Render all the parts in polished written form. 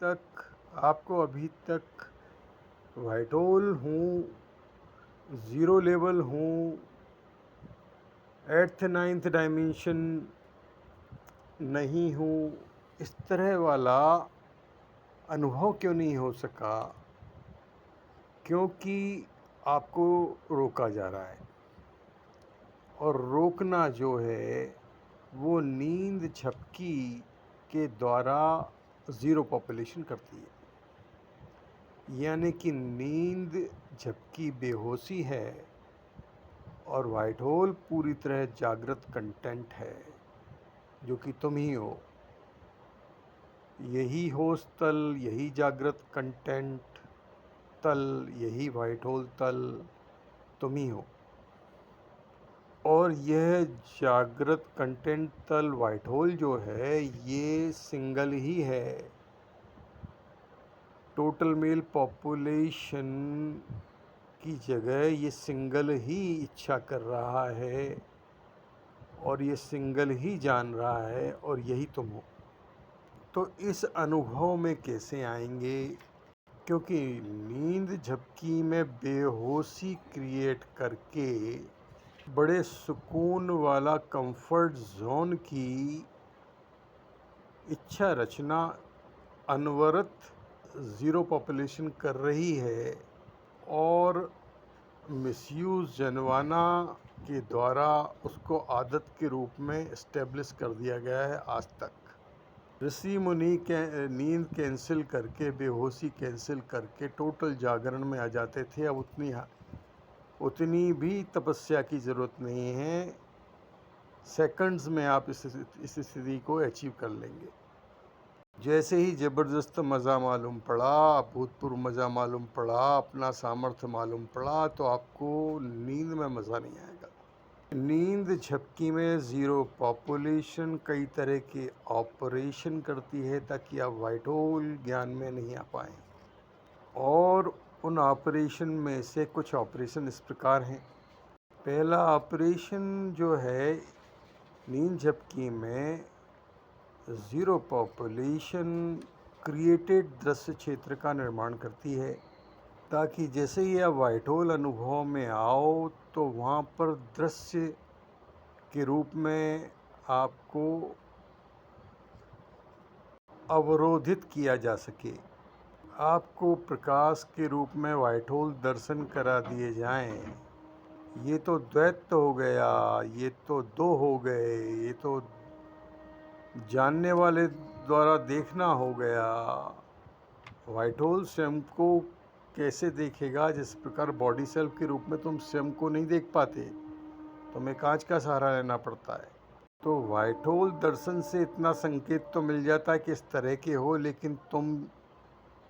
तक आपको अभी तक व्हाइट होल हूँ, ज़ीरो लेवल हूँ, 8th 9th डायमेंशन नहीं हूँ, इस तरह वाला अनुभव क्यों नहीं हो सका? क्योंकि आपको रोका जा रहा है, और रोकना जो है वो नींद झपकी के द्वारा ज़ीरो पॉपुलेशन करती है। यानी कि नींद झपकी बेहोशी है और व्हाइट होल पूरी तरह जागृत कंटेंट है, जो कि तुम ही हो। यही होश तल, यही जागृत कंटेंट तल, यही व्हाइट होल तल तुम ही हो। और यह जागृत कंटेंट तल व्हाइट होल जो है ये सिंगल ही है। टोटल मेल पॉपुलेशन की जगह ये सिंगल ही इच्छा कर रहा है, और ये सिंगल ही जान रहा है, और यही तुम हो। तो इस अनुभव में कैसे आएंगे? क्योंकि नींद झपकी में बेहोशी क्रिएट करके बड़े सुकून वाला कंफर्ट जोन की इच्छा रचना अनवरत ज़ीरो पॉपुलेशन कर रही है, और मिसयूज़ जनवाना के द्वारा उसको आदत के रूप में इस्टेब्लिश कर दिया गया है आज तक। ऋषि मुनि के नींद कैंसिल करके, बेहोशी कैंसिल करके टोटल जागरण में आ जाते थे। अब उतनी भी तपस्या की ज़रूरत नहीं है, सेकंड्स में आप इस स्थिति को अचीव कर लेंगे। जैसे ही ज़बरदस्त मज़ा मालूम पड़ा, भूतपूर्व मज़ा मालूम पड़ा, अपना सामर्थ्य मालूम पड़ा, तो आपको नींद में मज़ा नहीं आएगा। नींद झपकी में ज़ीरो पॉपुलेशन कई तरह के ऑपरेशन करती है ताकि आप व्हाइट होल ज्ञान में नहीं आ पाएँ। और उन ऑपरेशन में से कुछ ऑपरेशन इस प्रकार हैं। पहला ऑपरेशन जो है, नींद झपकी में ज़ीरो पॉपुलेशन क्रिएटेड दृश्य क्षेत्र का निर्माण करती है, ताकि जैसे ही आप व्हाइट होल अनुभव में आओ तो वहाँ पर दृश्य के रूप में आपको अवरोधित किया जा सके। आपको प्रकाश के रूप में व्हाइट होल दर्शन करा दिए जाएं। ये तो द्वैत हो गया, ये तो दो हो गए, ये तो जानने वाले द्वारा देखना हो गया। व्हाइट होल स्वयं को कैसे देखेगा? जिस प्रकार बॉडी सेल्फ के रूप में तुम स्वयं को नहीं देख पाते, तुम्हें कांच का सहारा लेना पड़ता है। तो व्हाइट होल दर्शन से इतना संकेत तो मिल जाता है कि इस तरह के हो, लेकिन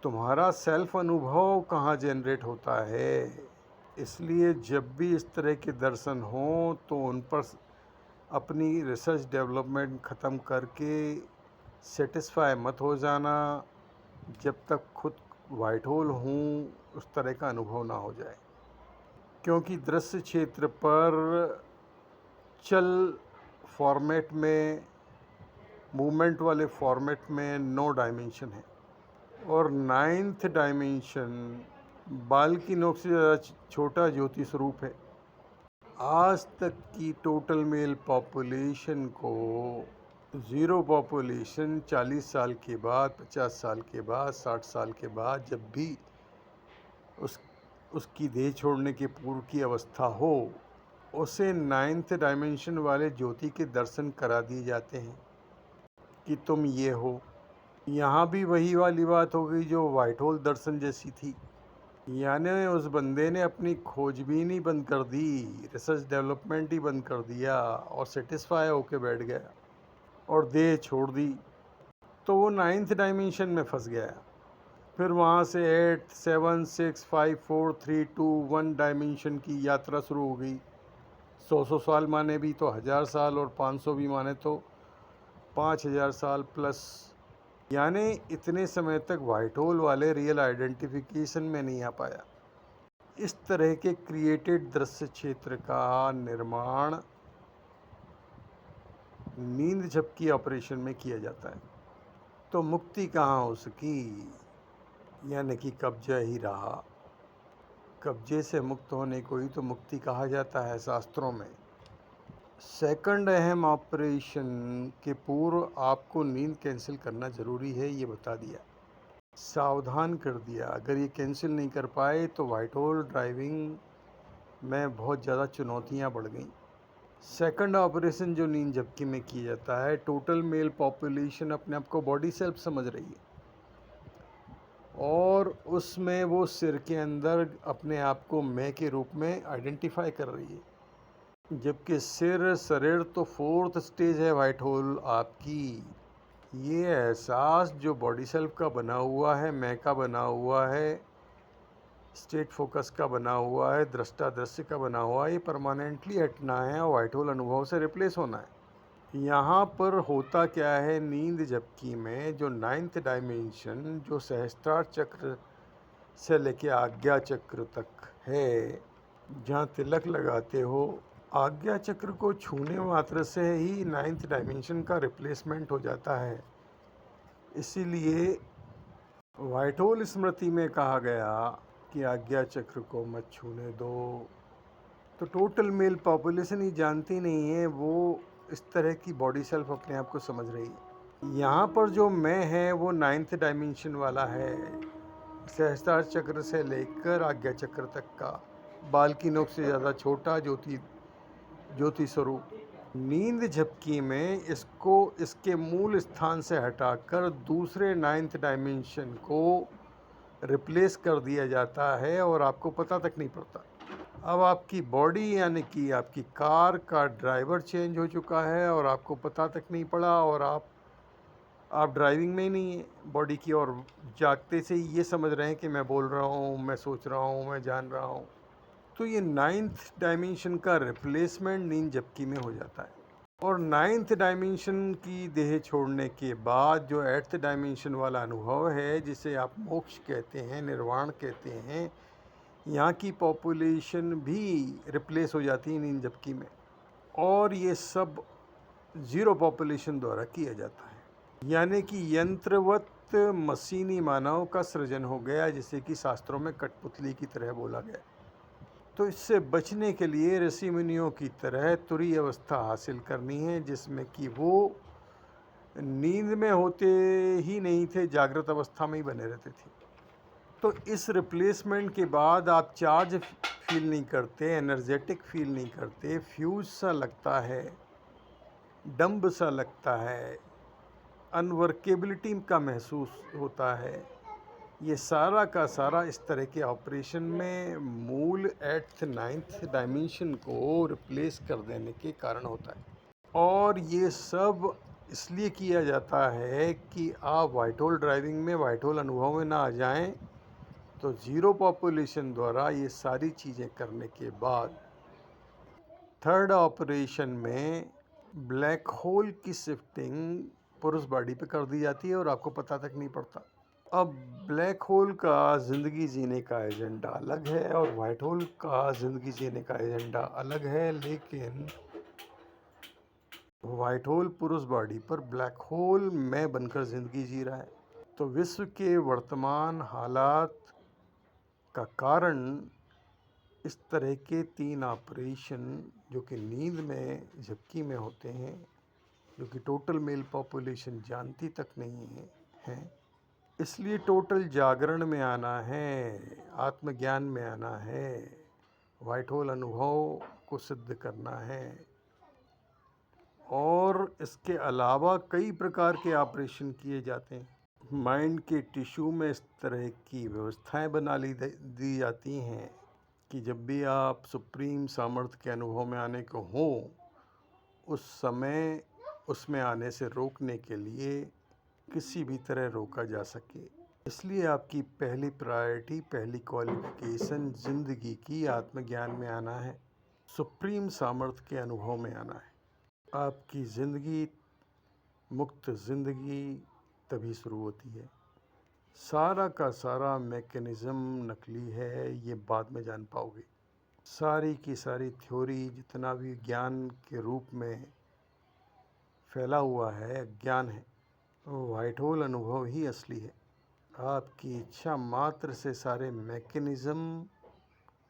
तुम्हारा सेल्फ अनुभव कहाँ जनरेट होता है? इसलिए जब भी इस तरह के दर्शन हों तो उन पर अपनी रिसर्च डेवलपमेंट ख़त्म करके सेटिस्फाई मत हो जाना जब तक खुद व्हाइट होल हूँ उस तरह का अनुभव ना हो जाए। क्योंकि दृश्य क्षेत्र पर चल फॉर्मेट में, मूवमेंट वाले फॉर्मेट में 9 डायमेंशन है, और 9th डायमेंशन बाल की नोक से ज़्यादा छोटा ज्योति स्वरूप है। आज तक की टोटल मेल पॉपुलेशन को ज़ीरो पॉपुलेशन 40 साल के बाद, 50 साल के बाद, 60 साल के बाद, जब भी उसकी देह छोड़ने के पूर्व की अवस्था हो, उसे 9th डायमेंशन वाले ज्योति के दर्शन करा दिए जाते हैं कि तुम ये हो। यहाँ भी वही वाली बात हो गई जो व्हाइट होल दर्शन जैसी थी। यानी उस बंदे ने अपनी खोजबीन ही बंद कर दी, रिसर्च डेवलपमेंट ही बंद कर दिया, और सेटिस्फाई होके बैठ गया और देह छोड़ दी। तो वो 9th डायमेंशन में फंस गया। फिर वहाँ से 8 7 6 5 4 3 2 1 डायमेंशन की यात्रा शुरू हो गई। 100 साल माने भी तो 1000 साल, और 500 भी माने तो 5000 साल प्लस। यानी इतने समय तक व्हाइट होल वाले रियल आइडेंटिफिकेशन में नहीं आ पाया। इस तरह के क्रिएटेड दृश्य क्षेत्र का निर्माण नींद झपकी ऑपरेशन में किया जाता है। तो मुक्ति कहाँ हो सकी, यानी कि कब्जा ही रहा। कब्जे से मुक्त होने को ही तो मुक्ति कहा जाता है शास्त्रों में। सेकंड अहम ऑपरेशन के पूर्व आपको नींद कैंसिल करना ज़रूरी है, ये बता दिया, सावधान कर दिया। अगर ये कैंसिल नहीं कर पाए तो व्हाइट होल ड्राइविंग में बहुत ज़्यादा चुनौतियाँ बढ़ गई। सेकंड ऑपरेशन जो नींद झपकी में किया जाता है, टोटल मेल पॉपुलेशन अपने आप को बॉडी सेल्फ समझ रही है और उसमें वो सिर के अंदर अपने आप को मैं के रूप में आइडेंटिफाई कर रही है, जबकि सिर शरीर तो फोर्थ स्टेज है व्हाइट होल आपकी। ये एहसास जो बॉडी सेल्फ का बना हुआ है, मैं का बना हुआ है, स्टेट फोकस का बना हुआ है, दृष्टा दृश्य का बना हुआ है, ये परमानेंटली हटना है और व्हाइट होल अनुभव से रिप्लेस होना है। यहाँ पर होता क्या है, नींद झपकी में जो 9th डायमेंशन जो सहस्त्रार चक्र से लेके आज्ञा चक्र तक है, जहाँ तिलक लगाते हो, आज्ञा चक्र को छूने मात्र से ही 9th डायमेंशन का रिप्लेसमेंट हो जाता है। इसीलिए व्हाइट होल स्मृति में कहा गया कि आज्ञा चक्र को मत छूने दो। तो टोटल मेल पॉपुलेशन ही जानती नहीं है, वो इस तरह की बॉडी सेल्फ अपने आप को समझ रही है। यहाँ पर जो मैं है वो 9th डायमेंशन वाला है, सहस्त्रार चक्र से लेकर आज्ञा चक्र तक का, बाल की नोक से ज़्यादा छोटा ज्योति स्वरूप। नींद झपकी में इसको इसके मूल स्थान से हटाकर दूसरे 9th डायमेंशन को रिप्लेस कर दिया जाता है और आपको पता तक नहीं पड़ता। अब आपकी बॉडी यानी कि आपकी कार का ड्राइवर चेंज हो चुका है और आपको पता तक नहीं पड़ा और आप ड्राइविंग में ही नहीं है बॉडी की, और जागते से ही ये समझ रहे हैं कि मैं बोल रहा हूँ, मैं सोच रहा हूँ, मैं जान रहा हूँ। तो ये 9th डायमेंशन का रिप्लेसमेंट नींद झपकी में हो जाता है। और 9th डायमेंशन की देह छोड़ने के बाद जो 8th डायमेंशन वाला अनुभव है, जिसे आप मोक्ष कहते हैं, निर्वाण कहते हैं, यहाँ की पॉपुलेशन भी रिप्लेस हो जाती है नींद झपकी में, और ये सब ज़ीरो पॉपुलेशन द्वारा किया जाता है। यानी कि यंत्रवत मशीनी मानव का सृजन हो गया, जिसे कि शास्त्रों में कठपुतली की तरह बोला गया। तो इससे बचने के लिए ऋषि मुनियों की तरह तुरीय अवस्था हासिल करनी है, जिसमें कि वो नींद में होते ही नहीं थे, जागृत अवस्था में ही बने रहते थे। तो इस रिप्लेसमेंट के बाद आप चार्ज फील नहीं करते, एनर्जेटिक फील नहीं करते, फ्यूज सा लगता है, डम्ब सा लगता है, अनवर्केबिलिटी का महसूस होता है। ये सारा का सारा इस तरह के ऑपरेशन में मूल 8th 9th डायमेंशन को रिप्लेस कर देने के कारण होता है। और ये सब इसलिए किया जाता है कि आप व्हाइट होल ड्राइविंग में, व्हाइट होल अनुभव में ना आ जाएं। तो ज़ीरो पॉपुलेशन द्वारा ये सारी चीज़ें करने के बाद थर्ड ऑपरेशन में ब्लैक होल की शिफ्टिंग पुरुष बॉडी पे कर दी जाती है और आपको पता तक नहीं पड़ता। अब ब्लैक होल का ज़िंदगी जीने का एजेंडा अलग है और वाइट होल का ज़िंदगी जीने का एजेंडा अलग है, लेकिन वाइट होल पुरुष बॉडी पर ब्लैक होल में बनकर ज़िंदगी जी रहा है। तो विश्व के वर्तमान हालात का कारण इस तरह के 3 ऑपरेशन जो कि नींद में झपकी में होते हैं, जो कि टोटल मेल पॉपुलेशन जानती तक नहीं है। इसलिए टोटल जागरण में आना है, आत्मज्ञान में आना है, व्हाइट होल अनुभव को सिद्ध करना है। और इसके अलावा कई प्रकार के ऑपरेशन किए जाते हैं। माइंड के टिश्यू में इस तरह की व्यवस्थाएं बना दी जाती हैं कि जब भी आप सुप्रीम सामर्थ्य के अनुभव में आने को हो, उस समय उसमें आने से रोकने के लिए किसी भी तरह रोका जा सके। इसलिए आपकी पहली प्रायोरिटी, पहली क्वालिफिकेशन ज़िंदगी की आत्मज्ञान में आना है, सुप्रीम सामर्थ्य के अनुभव में आना है। आपकी ज़िंदगी, मुक्त ज़िंदगी तभी शुरू होती है। सारा का सारा मैकेनिज़्म नकली है, ये बाद में जान पाओगे। सारी की सारी थ्योरी, जितना भी ज्ञान के रूप में फैला हुआ है, ज्ञान है। वाइट होल अनुभव ही असली है। आपकी इच्छा मात्र से सारे मैकेनिज़्म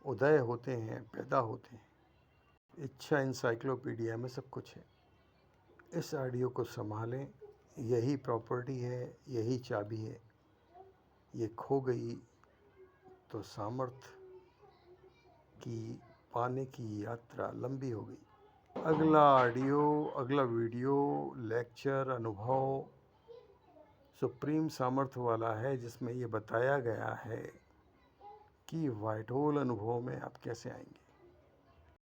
उदय होते हैं, पैदा होते हैं। इच्छा एनसाइक्लोपीडिया में सब कुछ है। इस ऑडियो को संभालें, यही प्रॉपर्टी है, यही चाबी है। ये खो गई तो सामर्थ्य की पाने की यात्रा लंबी हो गई। अगला ऑडियो, अगला वीडियो, लेक्चर, अनुभव सुप्रीम सामर्थ्य वाला है, जिसमें ये बताया गया है कि वाइट होल अनुभव में आप कैसे आएंगे।